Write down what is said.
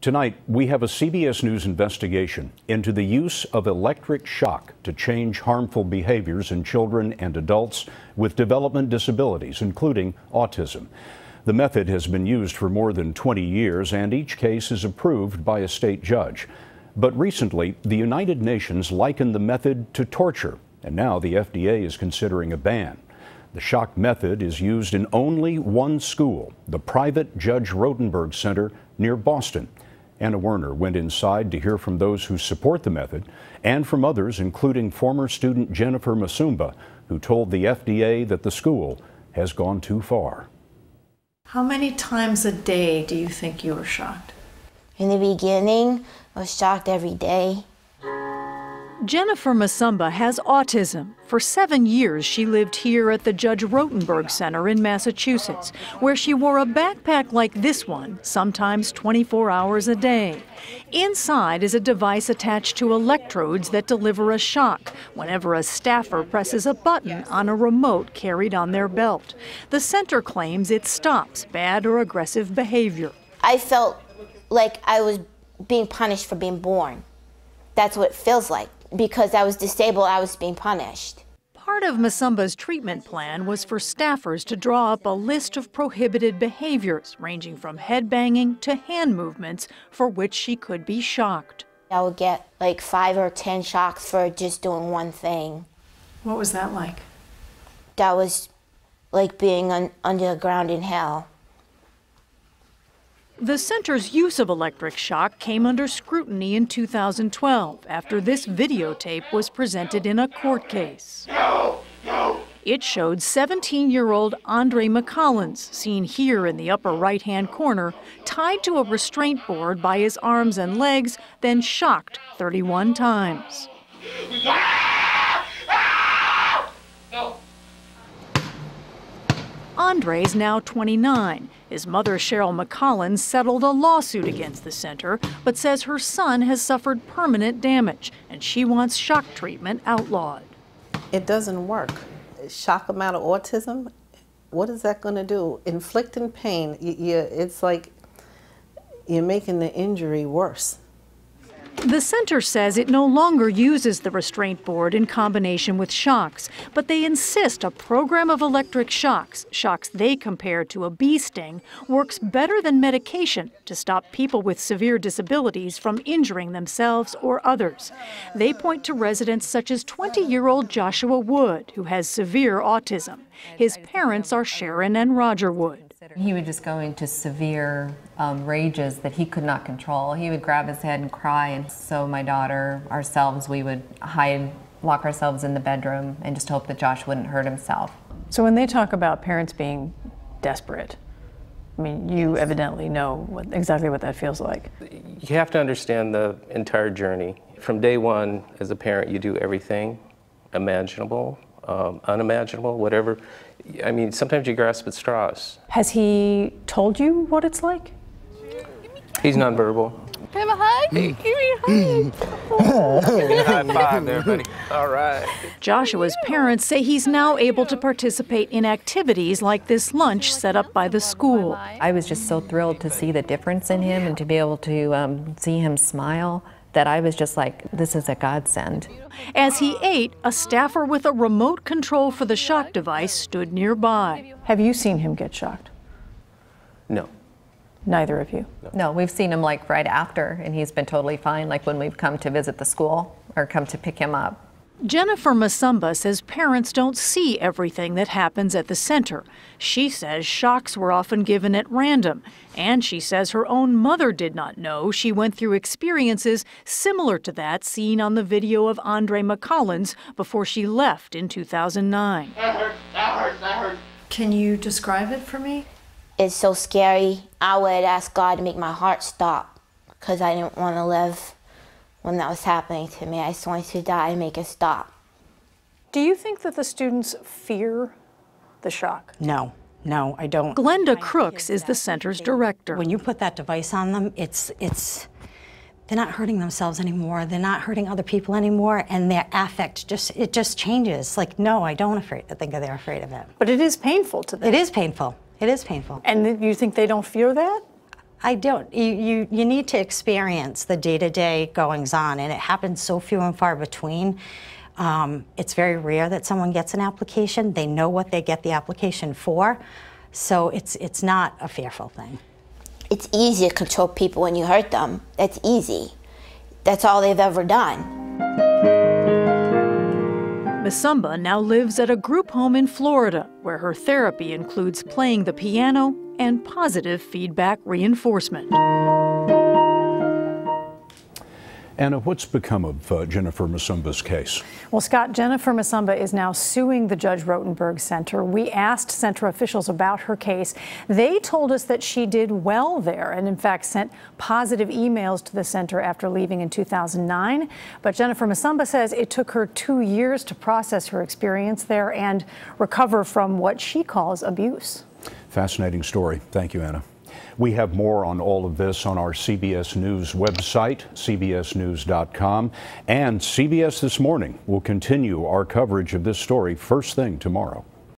Tonight, we have a CBS News investigation into the use of electric shock to change harmful behaviors in children and adults with development disabilities, including autism. The method has been used for more than 20 years, and each case is approved by a state judge. But recently, the United Nations likened the method to torture, and now the FDA is considering a ban. The shock method is used in only one school, the private Judge Rotenberg Center near Boston. Anna Werner went inside to hear from those who support the method and from others, including former student Jennifer Masumba, who told the FDA that the school has gone too far. How many times a day do you think you were shocked? In the beginning, I was shocked every day. Jennifer Masumba has autism. For 7 years, she lived here at the Judge Rotenberg Center in Massachusetts, where she wore a backpack like this one, sometimes 24 hours a day. Inside is a device attached to electrodes that deliver a shock whenever a staffer presses a button on a remote carried on their belt. The center claims it stops bad or aggressive behavior. I felt like I was being punished for being born. That's what it feels like. Because I was disabled, I was being punished. Part of Masumba's treatment plan was for staffers to draw up a list of prohibited behaviors, ranging from headbanging to hand movements, for which she could be shocked. I would get like 5 or 10 shocks for just doing one thing. What was that like? That was like being under the ground in hell. The center's use of electric shock came under scrutiny in 2012 after this videotape was presented in a court case. It showed 17-year-old Andre McCollins, seen here in the upper right-hand corner, tied to a restraint board by his arms and legs, then shocked 31 times. Andre is now 29. His mother, Cheryl McCollins, settled a lawsuit against the center, but says her son has suffered permanent damage, and she wants shock treatment outlawed. It doesn't work. Shock amount of autism, what is that going to do? Inflicting pain, it's like you're making the injury worse. The center says it no longer uses the restraint board in combination with shocks, but they insist a program of electric shocks they compare to a bee sting, works better than medication to stop people with severe disabilities from injuring themselves or others. They point to residents such as 20-year-old Joshua Wood, who has severe autism. His parents are Sharon and Roger Wood. He would just go into severe rages that he could not control. He would grab his head and cry, and so my daughter, ourselves, we would lock ourselves in the bedroom and just hope that Josh wouldn't hurt himself. So when they talk about parents being desperate, I mean, you evidently know exactly what that feels like. You have to understand the entire journey. From day one, as a parent, you do everything imaginable, unimaginable, whatever. I mean, sometimes you grasp at straws. Has he told you what it's like? He's nonverbal. Have a hug? Give me a hug. Give me a high five there, buddy. All right. Joshua's parents say he's now able to participate in activities like this lunch set up by the school. I was just so thrilled to see the difference in him and to be able to see him smile, that I was just like, this is a godsend. As he ate, a staffer with a remote control for the shock device stood nearby. Have you seen him get shocked? No. Neither of you? No, we've seen him like right after, and he's been totally fine, like when we've come to visit the school or come to pick him up. Jennifer Masumba says parents don't see everything that happens at the center. She says shocks were often given at random, and she says her own mother did not know she went through experiences similar to that seen on the video of Andre McCollins before she left in 2009. That hurt, that hurt, that hurt. Can you describe it for me? It's so scary. I would ask God to make my heart stop because I didn't want to live when that was happening to me. I just wanted to die and make it stop. Do you think that the students fear the shock? No, I don't. Glenda Crooks is the center's director. When you put that device on them, they're not hurting themselves anymore. They're not hurting other people anymore, and their affect just changes. Like, no, I don't think they're afraid of it. But it is painful to them. It is painful. It is painful. And you think they don't fear that? I don't. You need to experience the day-to-day goings-on, and it happens so few and far between. It's very rare that someone gets an application. They know what they get the application for, so it's not a fearful thing. It's easy to control people when you hurt them. That's easy. That's all they've ever done. Masumba now lives at a group home in Florida, where her therapy includes playing the piano and positive feedback reinforcement. Anna, what's become of Jennifer Masumba's case? Well, Scott, Jennifer Masumba is now suing the Judge Rotenberg Center. We asked center officials about her case. They told us that she did well there and, in fact, sent positive emails to the center after leaving in 2009. But Jennifer Masumba says it took her 2 years to process her experience there and recover from what she calls abuse. Fascinating story. Thank you, Anna. We have more on all of this on our CBS News website, cbsnews.com, and CBS This Morning will continue our coverage of this story first thing tomorrow.